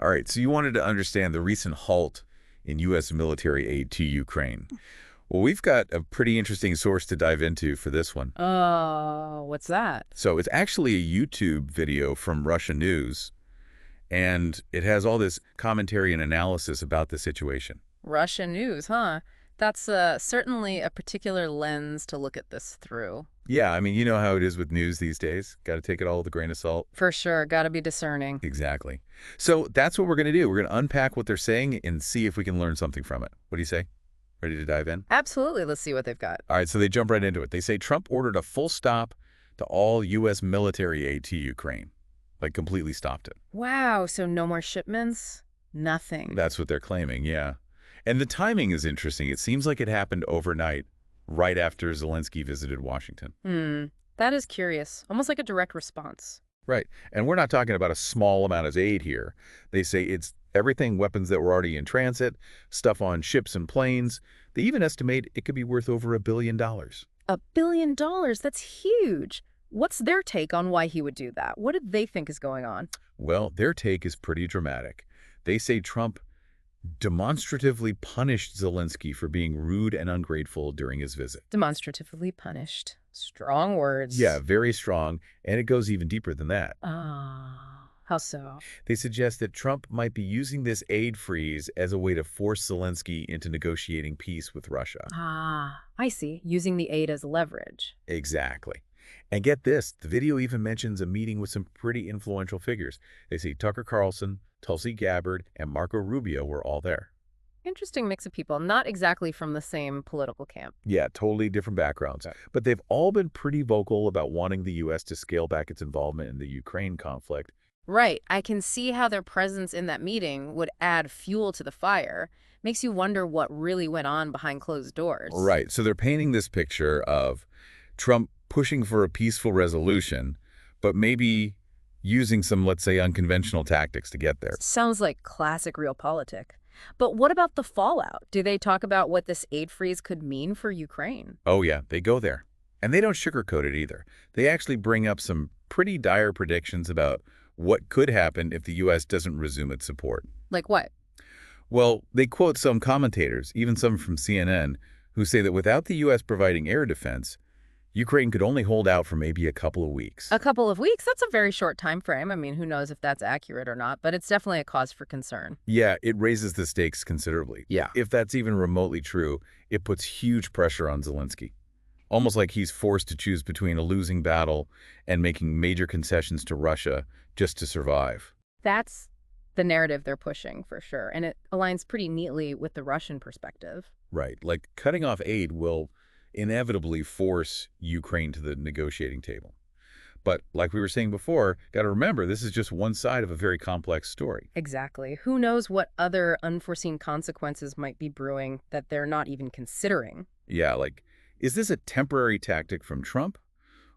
All right, so you wanted to understand the recent halt in U.S. military aid to Ukraine. Well, we've got a pretty interesting source to dive into for this one. Oh, what's that? So it's actually a YouTube video from Russia News, and it has all this commentary and analysis about the situation. Russian news, huh? That's certainly a particular lens to look at this through. Yeah, I mean, you know how it is with news these days. Got to take it all with a grain of salt. For sure, gotta be discerning. Exactly. So that's what we're going to do. We're going to unpack what they're saying and see if we can learn something from it. What do you say? Ready to dive in? Absolutely, let's see what they've got. All right, so they jump right into it. They say Trump ordered a full stop to all U.S. military aid to Ukraine. Like, completely stopped it. Wow, so no more shipments? Nothing. That's what they're claiming, yeah. And the timing is interesting. It seems like it happened overnight, right after Zelensky visited Washington. That is curious. Almost like a direct response. Right. And we're not talking about a small amount of aid here. They say it's everything, weapons that were already in transit, stuff on ships and planes. They even estimate it could be worth over $1 billion. $1 billion? That's huge. What's their take on why he would do that? What do they think is going on? Well, their take is pretty dramatic. They say Trump demonstratively punished Zelensky for being rude and ungrateful during his visit. Demonstratively punished. Strong words. Yeah, very strong, and it goes even deeper than that. Ah, how so? They suggest that Trump might be using this aid freeze as a way to force Zelensky into negotiating peace with Russia. Ah, I see. Using the aid as leverage. Exactly. And get this, the video even mentions a meeting with some pretty influential figures. They say Tucker Carlson, Tulsi Gabbard, and Marco Rubio were all there. Interesting mix of people, not exactly from the same political camp. Yeah, totally different backgrounds. But they've all been pretty vocal about wanting the U.S. to scale back its involvement in the Ukraine conflict. Right. I can see how their presence in that meeting would add fuel to the fire. Makes you wonder what really went on behind closed doors. Right. So they're painting this picture of Trump pushing for a peaceful resolution, but maybe using some, let's say, unconventional tactics to get there. Sounds like classic realpolitik. But what about the fallout? Do they talk about what this aid freeze could mean for Ukraine? Oh, yeah, they go there. And they don't sugarcoat it either. They actually bring up some pretty dire predictions about what could happen if the U.S. doesn't resume its support. Like what? Well, they quote some commentators, even some from CNN, who say that without the U.S. providing air defense, Ukraine could only hold out for maybe a couple of weeks. A couple of weeks? That's a very short time frame. I mean, who knows if that's accurate or not, but it's definitely a cause for concern. Yeah, it raises the stakes considerably. Yeah. If that's even remotely true, it puts huge pressure on Zelensky. Almost like he's forced to choose between a losing battle and making major concessions to Russia just to survive. That's the narrative they're pushing, for sure, and it aligns pretty neatly with the Russian perspective. Right, like cutting off aid will inevitably force Ukraine to the negotiating table. But like we were saying before, got to remember, this is just one side of a very complex story. Exactly. Who knows what other unforeseen consequences might be brewing that they're not even considering? Yeah, like, is this a temporary tactic from Trump?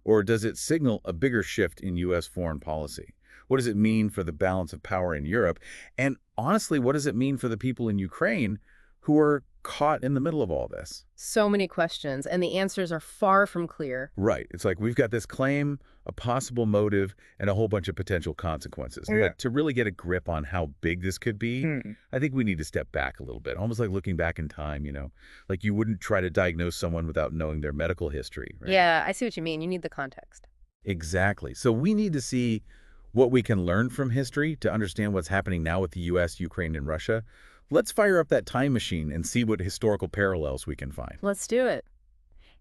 Or does it signal a bigger shift in U.S. foreign policy? What does it mean for the balance of power in Europe? And honestly, what does it mean for the people in Ukraine who are caught in the middle of all this? So many questions, and the answers are far from clear. Right. It's like we've got this claim, a possible motive, and a whole bunch of potential consequences. But to really get a grip on how big this could be, I think we need to step back a little bit, almost like looking back in time, you know? Like you wouldn't try to diagnose someone without knowing their medical history, right? Yeah, I see what you mean. You need the context. Exactly. So we need to see what we can learn from history to understand what's happening now with the U.S., Ukraine, and Russia. Let's fire up that time machine and see what historical parallels we can find. Let's do it.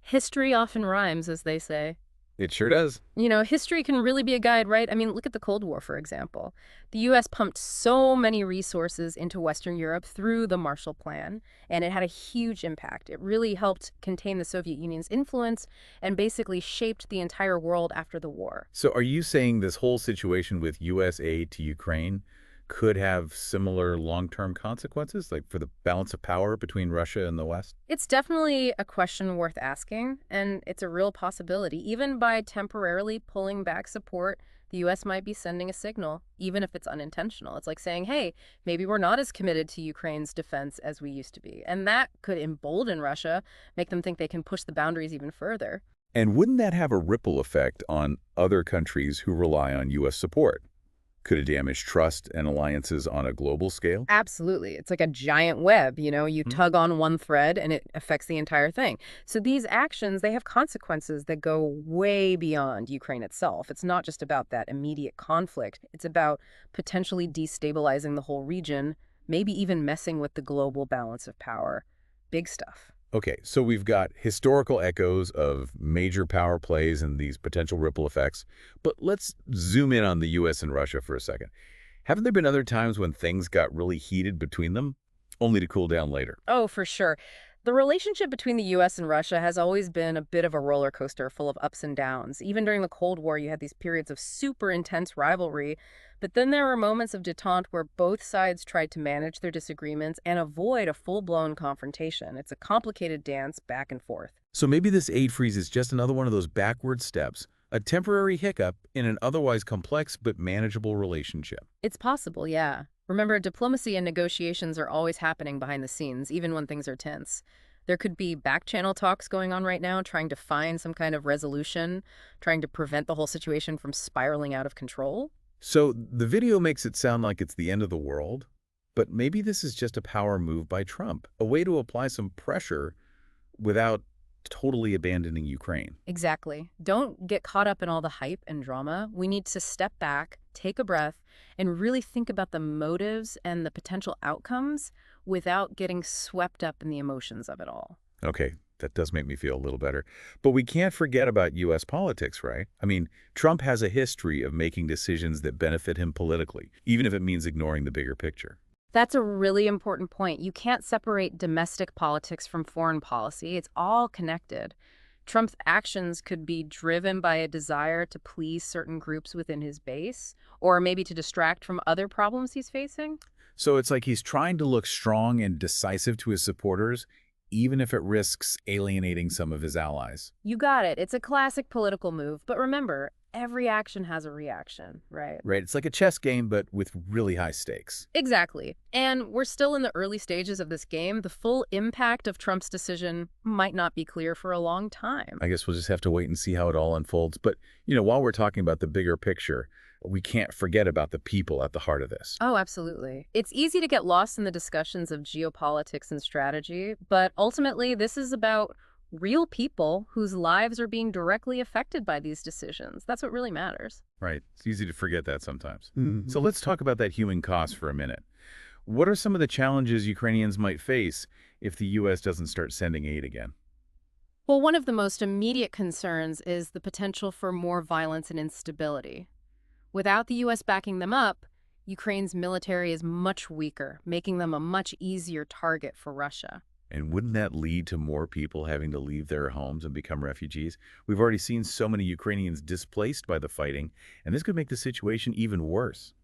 History often rhymes, as they say. It sure does. You know, history can really be a guide, right? I mean, look at the Cold War, for example. The U.S. pumped so many resources into Western Europe through the Marshall Plan, and it had a huge impact. It really helped contain the Soviet Union's influence and basically shaped the entire world after the war. So are you saying this whole situation with U.S. aid to Ukraine could have similar long-term consequences, like for the balance of power between Russia and the West? It's definitely a question worth asking, and it's a real possibility. Even by temporarily pulling back support, the U.S. might be sending a signal, even if it's unintentional. It's like saying, hey, maybe we're not as committed to Ukraine's defense as we used to be. And that could embolden Russia, make them think they can push the boundaries even further. And wouldn't that have a ripple effect on other countries who rely on U.S. support? Could it damage trust and alliances on a global scale? Absolutely. It's like a giant web, you Hmm? tug on one thread and it affects the entire thing. So these actions, they have consequences that go way beyond Ukraine itself. It's not just about that immediate conflict. It's about potentially destabilizing the whole region, maybe even messing with the global balance of power. Big stuff. Okay, so we've got historical echoes of major power plays and these potential ripple effects, but let's zoom in on the US and Russia for a second. Haven't there been other times when things got really heated between them, only to cool down later? Oh, for sure. The relationship between the US and Russia has always been a bit of a roller coaster full of ups and downs. Even during the Cold War, you had these periods of super intense rivalry, but then there were moments of detente where both sides tried to manage their disagreements and avoid a full-blown confrontation. It's a complicated dance back and forth. So maybe this aid freeze is just another one of those backward steps, a temporary hiccup in an otherwise complex but manageable relationship. It's possible, yeah. Remember, diplomacy and negotiations are always happening behind the scenes, even when things are tense. There could be back-channel talks going on right now, trying to find some kind of resolution, trying to prevent the whole situation from spiraling out of control. So the video makes it sound like it's the end of the world, but maybe this is just a power move by Trump, a way to apply some pressure without totally abandoning Ukraine. Exactly. Don't get caught up in all the hype and drama. We need to step back, take a breath, and really think about the motives and the potential outcomes without getting swept up in the emotions of it all. Okay, that does make me feel a little better. But we can't forget about U.S. politics, right? I mean, Trump has a history of making decisions that benefit him politically, even if it means ignoring the bigger picture. That's a really important point. You can't separate domestic politics from foreign policy. It's all connected. Trump's actions could be driven by a desire to please certain groups within his base, or maybe to distract from other problems he's facing. So it's like he's trying to look strong and decisive to his supporters, even if it risks alienating some of his allies. You got it. It's a classic political move. But remember, every action has a reaction, right? Right? It's like a chess game, but with really high stakes. Exactly. And we're still in the early stages of this game. The full impact of Trump's decision might not be clear for a long time. I guess we'll just have to wait and see how it all unfolds. But, while we're talking about the bigger picture, we can't forget about the people at the heart of this. Oh, absolutely. It's easy to get lost in the discussions of geopolitics and strategy, but ultimately, this is about real people whose lives are being directly affected by these decisions. That's what really matters. Right. It's easy to forget that sometimes. So let's talk about that human cost for a minute. What are some of the challenges Ukrainians might face if the U.S. doesn't start sending aid again? Well, one of the most immediate concerns is the potential for more violence and instability. Without the U.S. backing them up, Ukraine's military is much weaker, making them a much easier target for Russia. And wouldn't that lead to more people having to leave their homes and become refugees? We've already seen so many Ukrainians displaced by the fighting, and this could make the situation even worse.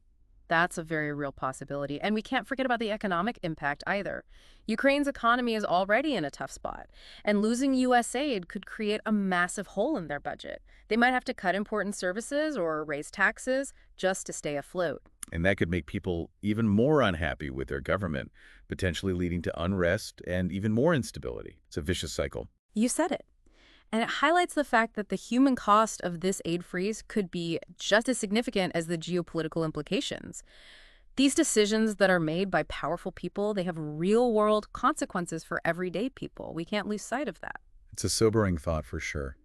That's a very real possibility. And we can't forget about the economic impact either. Ukraine's economy is already in a tough spot, and losing U.S. aid could create a massive hole in their budget. They might have to cut important services or raise taxes just to stay afloat. And that could make people even more unhappy with their government, potentially leading to unrest and even more instability. It's a vicious cycle. You said it. And it highlights the fact that the human cost of this aid freeze could be just as significant as the geopolitical implications. These decisions that are made by powerful people, they have real-world consequences for everyday people. We can't lose sight of that. It's a sobering thought for sure.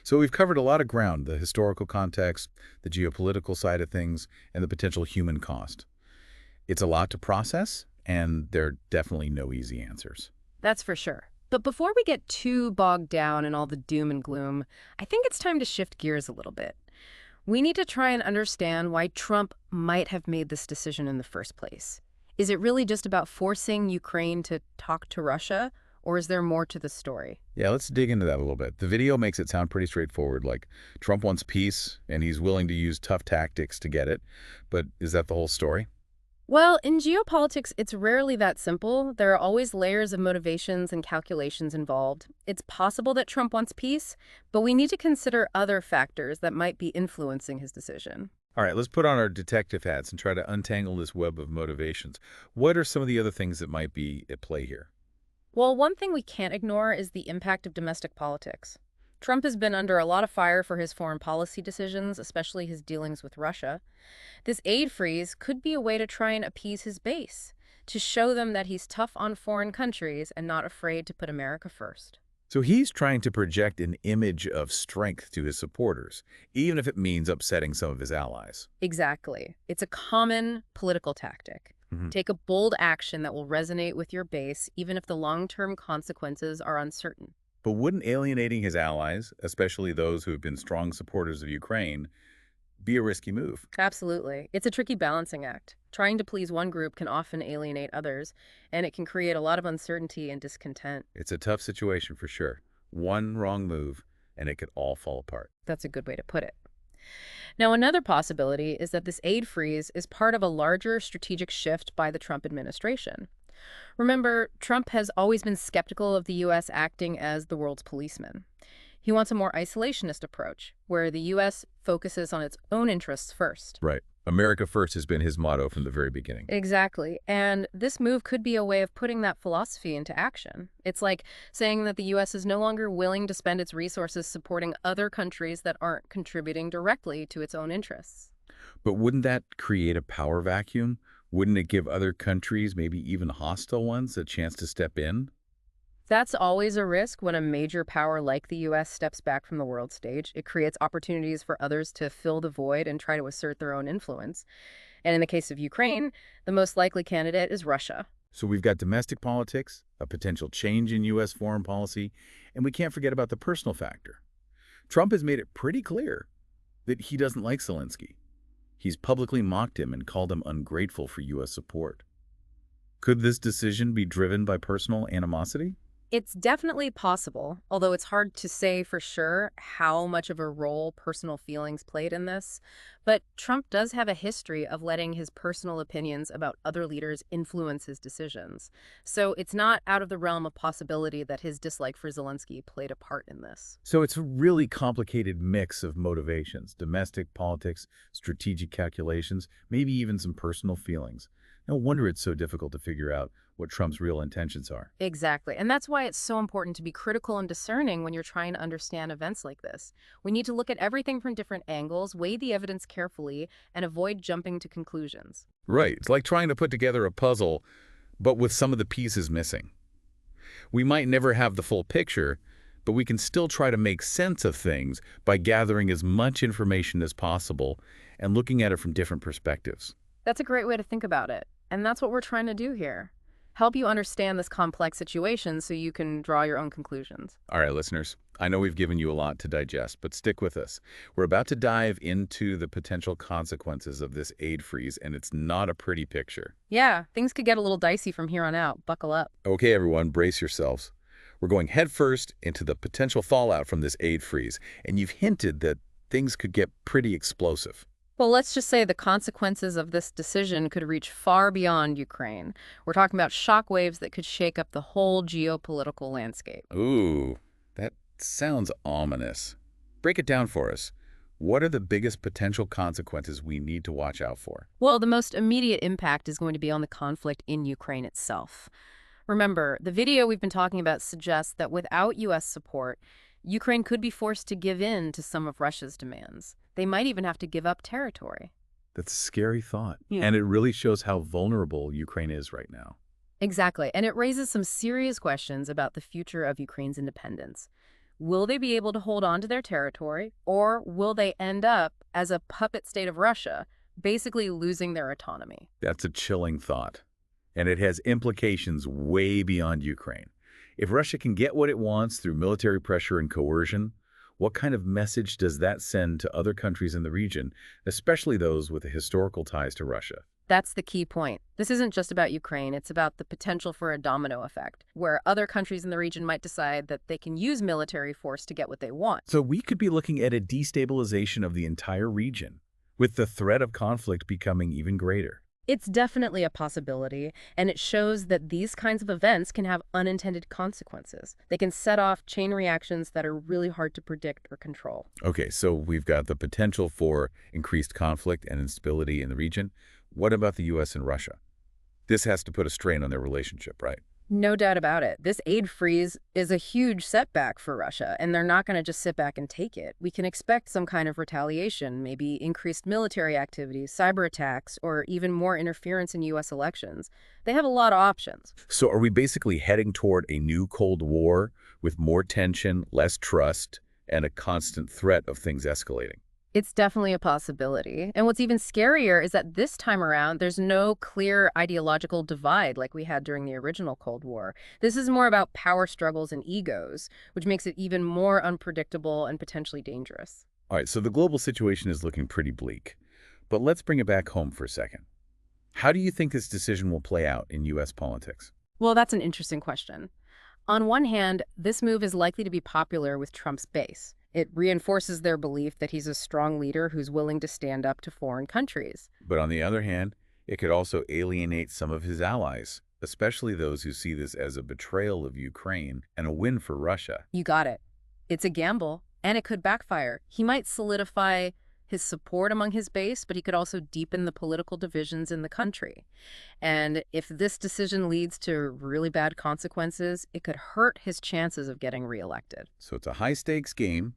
So we've covered a lot of ground, the historical context, the geopolitical side of things, and the potential human cost. It's a lot to process, and there are definitely no easy answers. That's for sure. But before we get too bogged down in all the doom and gloom, I think it's time to shift gears a little bit. We need to try and understand why Trump might have made this decision in the first place. Is it really just about forcing Ukraine to talk to Russia, or is there more to the story? Yeah, let's dig into that a little bit. The video makes it sound pretty straightforward, like Trump wants peace, and he's willing to use tough tactics to get it. But is that the whole story? Well, in geopolitics, it's rarely that simple. There are always layers of motivations and calculations involved. It's possible that Trump wants peace, but we need to consider other factors that might be influencing his decision. All right, let's put on our detective hats and try to untangle this web of motivations. What are some of the other things that might be at play here? Well, one thing we can't ignore is the impact of domestic politics. Trump has been under a lot of fire for his foreign policy decisions, especially his dealings with Russia. This aid freeze could be a way to try and appease his base, to show them that he's tough on foreign countries and not afraid to put America first. So he's trying to project an image of strength to his supporters, even if it means upsetting some of his allies. Exactly. It's a common political tactic. Mhm. Take a bold action that will resonate with your base, even if the long-term consequences are uncertain. But wouldn't alienating his allies, especially those who have been strong supporters of Ukraine, be a risky move? Absolutely. It's a tricky balancing act. Trying to please one group can often alienate others, and it can create a lot of uncertainty and discontent. It's a tough situation for sure. One wrong move, and it could all fall apart. That's a good way to put it. Now, another possibility is that this aid freeze is part of a larger strategic shift by the Trump administration. Remember, Trump has always been skeptical of the U.S. acting as the world's policeman. He wants a more isolationist approach, where the U.S. focuses on its own interests first. Right. America first has been his motto from the very beginning. Exactly. And this move could be a way of putting that philosophy into action. It's like saying that the U.S. is no longer willing to spend its resources supporting other countries that aren't contributing directly to its own interests. But wouldn't that create a power vacuum? Wouldn't it give other countries, maybe even hostile ones, a chance to step in? That's always a risk when a major power like the U.S. steps back from the world stage. It creates opportunities for others to fill the void and try to assert their own influence. And in the case of Ukraine, the most likely candidate is Russia. So we've got domestic politics, a potential change in U.S. foreign policy, and we can't forget about the personal factor. Trump has made it pretty clear that he doesn't like Zelensky. He's publicly mocked him and called him ungrateful for U.S. support. Could this decision be driven by personal animosity? It's definitely possible, although it's hard to say for sure how much of a role personal feelings played in this. But Trump does have a history of letting his personal opinions about other leaders influence his decisions. So it's not out of the realm of possibility that his dislike for Zelensky played a part in this. So it's a really complicated mix of motivations, domestic politics, strategic calculations, maybe even some personal feelings. No wonder it's so difficult to figure out what Trump's real intentions are. Exactly. And that's why it's so important to be critical and discerning when you're trying to understand events like this. We need to look at everything from different angles, weigh the evidence carefully, and avoid jumping to conclusions. Right. It's like trying to put together a puzzle, but with some of the pieces missing. We might never have the full picture, but we can still try to make sense of things by gathering as much information as possible and looking at it from different perspectives. That's a great way to think about it. And that's what we're trying to do here. Help you understand this complex situation so you can draw your own conclusions. All right, listeners, I know we've given you a lot to digest, but stick with us. We're about to dive into the potential consequences of this aid freeze, and it's not a pretty picture. Yeah, things could get a little dicey from here on out. Buckle up. Okay, everyone, brace yourselves. We're going headfirst into the potential fallout from this aid freeze, and you've hinted that things could get pretty explosive. Well, let's just say the consequences of this decision could reach far beyond Ukraine. We're talking about shockwaves that could shake up the whole geopolitical landscape. Ooh, that sounds ominous. Break it down for us. What are the biggest potential consequences we need to watch out for? Well, the most immediate impact is going to be on the conflict in Ukraine itself. Remember, the video we've been talking about suggests that without U.S. support, Ukraine could be forced to give in to some of Russia's demands. They might even have to give up territory. That's a scary thought. Yeah. And it really shows how vulnerable Ukraine is right now. Exactly, and it raises some serious questions about the future of Ukraine's independence. Will they be able to hold on to their territory, or will they end up as a puppet state of Russia, basically losing their autonomy? That's a chilling thought. And it has implications way beyond Ukraine. If Russia can get what it wants through military pressure and coercion, what kind of message does that send to other countries in the region, especially those with historical ties to Russia? That's the key point. This isn't just about Ukraine, it's about the potential for a domino effect, where other countries in the region might decide that they can use military force to get what they want. So we could be looking at a destabilization of the entire region, with the threat of conflict becoming even greater. It's definitely a possibility, and it shows that these kinds of events can have unintended consequences. They can set off chain reactions that are really hard to predict or control. Okay, so we've got the potential for increased conflict and instability in the region. What about the U.S. and Russia? This has to put a strain on their relationship, right? No doubt about it. This aid freeze is a huge setback for Russia, and they're not going to just sit back and take it. We can expect some kind of retaliation, maybe increased military activities, cyber attacks, or even more interference in U.S. elections. They have a lot of options. So are we basically heading toward a new Cold War with more tension, less trust, and a constant threat of things escalating? It's definitely a possibility. And what's even scarier is that this time around, there's no clear ideological divide like we had during the original Cold War. This is more about power struggles and egos, which makes it even more unpredictable and potentially dangerous. All right, so the global situation is looking pretty bleak. But let's bring it back home for a second. How do you think this decision will play out in U.S. politics? Well, that's an interesting question. On one hand, this move is likely to be popular with Trump's base. It reinforces their belief that he's a strong leader who's willing to stand up to foreign countries. But on the other hand, it could also alienate some of his allies, especially those who see this as a betrayal of Ukraine and a win for Russia. You got it. It's a gamble, and it could backfire. He might solidify his support among his base, but he could also deepen the political divisions in the country. And if this decision leads to really bad consequences, it could hurt his chances of getting reelected. So it's a high-stakes game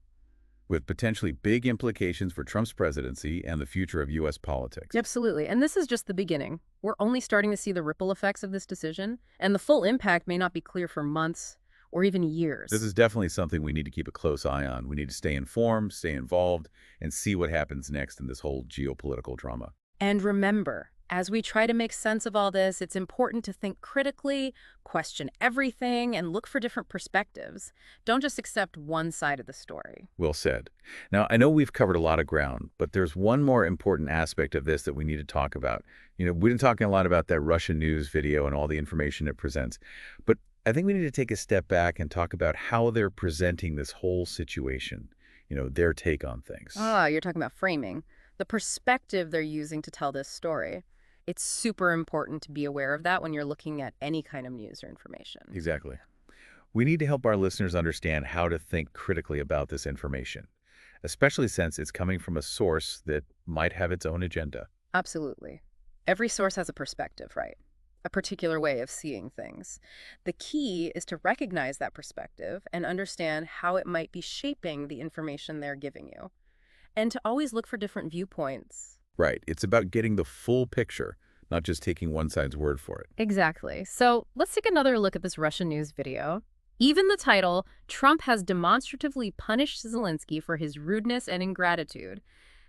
with potentially big implications for Trump's presidency and the future of U.S. politics. Absolutely. And this is just the beginning. We're only starting to see the ripple effects of this decision, and the full impact may not be clear for months or even years. This is definitely something we need to keep a close eye on. We need to stay informed, stay involved, and see what happens next in this whole geopolitical drama. And remember, as we try to make sense of all this, it's important to think critically, question everything, and look for different perspectives. Don't just accept one side of the story. Well said. Now, I know we've covered a lot of ground, but there's one more important aspect of this that we need to talk about. We've been talking a lot about that Russian news video and all the information it presents, but I think we need to take a step back and talk about how they're presenting this whole situation, their take on things. Ah, you're talking about framing. The perspective they're using to tell this story. It's super important to be aware of that when you're looking at any kind of news or information. Exactly. We need to help our listeners understand how to think critically about this information, especially since it's coming from a source that might have its own agenda. Absolutely. Every source has a perspective, right? A particular way of seeing things. The key is to recognize that perspective and understand how it might be shaping the information they're giving you, and to always look for different viewpoints. Right. It's about getting the full picture, not just taking one side's word for it. Exactly. So let's take another look at this Russian news video. Even the title, Trump has demonstratively punished Zelensky for his rudeness and ingratitude,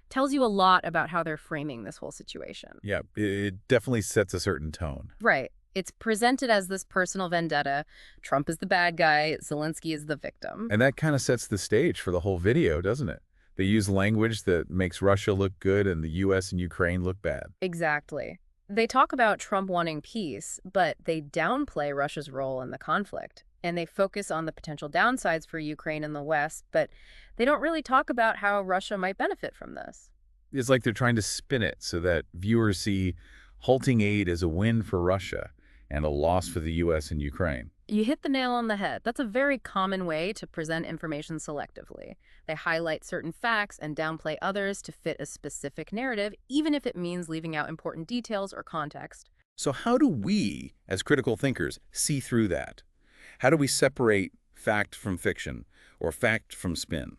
tells you a lot about how they're framing this whole situation. Yeah, it definitely sets a certain tone. Right. It's presented as this personal vendetta. Trump is the bad guy, Zelensky is the victim. And that kind of sets the stage for the whole video, doesn't it? They use language that makes Russia look good and the U.S. and Ukraine look bad. Exactly. They talk about Trump wanting peace, but they downplay Russia's role in the conflict. And they focus on the potential downsides for Ukraine and the West, but they don't really talk about how Russia might benefit from this. It's like they're trying to spin it so that viewers see halting aid as a win for Russia and a loss for the U.S. and Ukraine. You hit the nail on the head. That's a very common way to present information selectively. They highlight certain facts and downplay others to fit a specific narrative, even if it means leaving out important details or context. So how do we, as critical thinkers, see through that? How do we separate fact from fiction or fact from spin?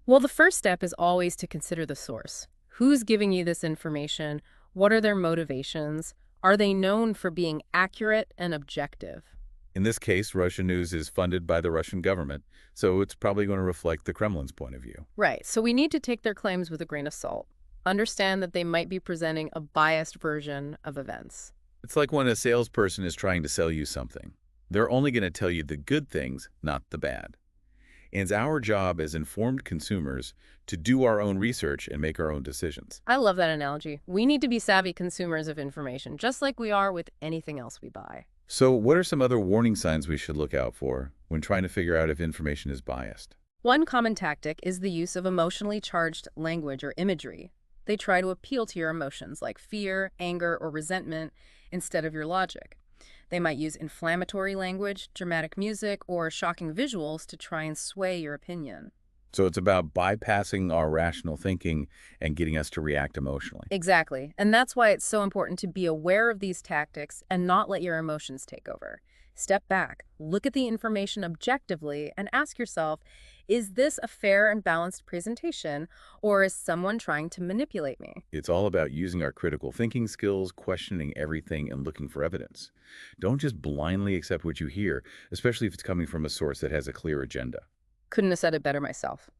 Well, the first step is always to consider the source. Who's giving you this information? What are their motivations? Are they known for being accurate and objective? In this case, Russian news is funded by the Russian government, so it's probably going to reflect the Kremlin's point of view. Right, so we need to take their claims with a grain of salt. Understand that they might be presenting a biased version of events. It's like when a salesperson is trying to sell you something. They're only going to tell you the good things, not the bad. And it's our job as informed consumers to do our own research and make our own decisions. I love that analogy. We need to be savvy consumers of information, just like we are with anything else we buy. So what are some other warning signs we should look out for when trying to figure out if information is biased? One common tactic is the use of emotionally charged language or imagery. They try to appeal to your emotions like fear, anger, or resentment instead of your logic. They might use inflammatory language, dramatic music, or shocking visuals to try and sway your opinion. So it's about bypassing our rational thinking and getting us to react emotionally. Exactly. And that's why it's so important to be aware of these tactics and not let your emotions take over. Step back, look at the information objectively, and ask yourself, is this a fair and balanced presentation, or is someone trying to manipulate me? It's all about using our critical thinking skills, questioning everything, and looking for evidence. Don't just blindly accept what you hear, especially if it's coming from a source that has a clear agenda. Couldn't have said it better myself.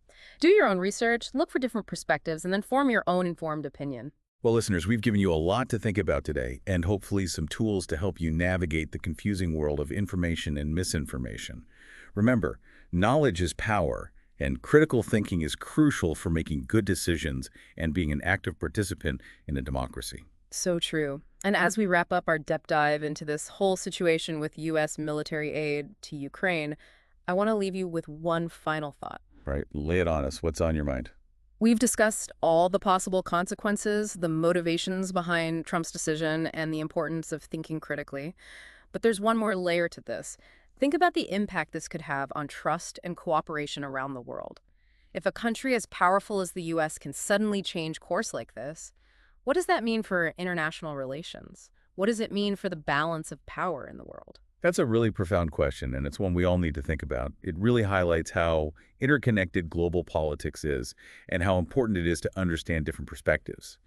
Do your own research, look for different perspectives, and then form your own informed opinion. Well, listeners, we've given you a lot to think about today, and hopefully some tools to help you navigate the confusing world of information and misinformation. Remember, knowledge is power, and critical thinking is crucial for making good decisions and being an active participant in a democracy. So true. And as we wrap up our depth dive into this whole situation with U.S. military aid to Ukraine, I want to leave you with one final thought. Right? Lay it on us. What's on your mind? We've discussed all the possible consequences, the motivations behind Trump's decision, and the importance of thinking critically. But there's one more layer to this. Think about the impact this could have on trust and cooperation around the world. If a country as powerful as the U.S. can suddenly change course like this, what does that mean for international relations? What does it mean for the balance of power in the world? That's a really profound question, and it's one we all need to think about. It really highlights how interconnected global politics is and how important it is to understand different perspectives.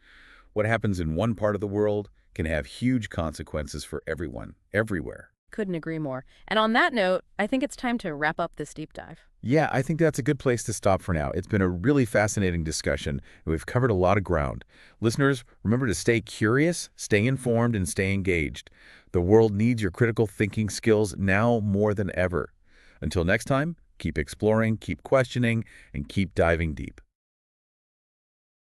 What happens in one part of the world can have huge consequences for everyone, everywhere. Couldn't agree more. And on that note, I think it's time to wrap up this deep dive. Yeah, I think that's a good place to stop for now. It's been a really fascinating discussion, and we've covered a lot of ground. Listeners, remember to stay curious, stay informed, and stay engaged. The world needs your critical thinking skills now more than ever. Until next time, keep exploring, keep questioning, and keep diving deep.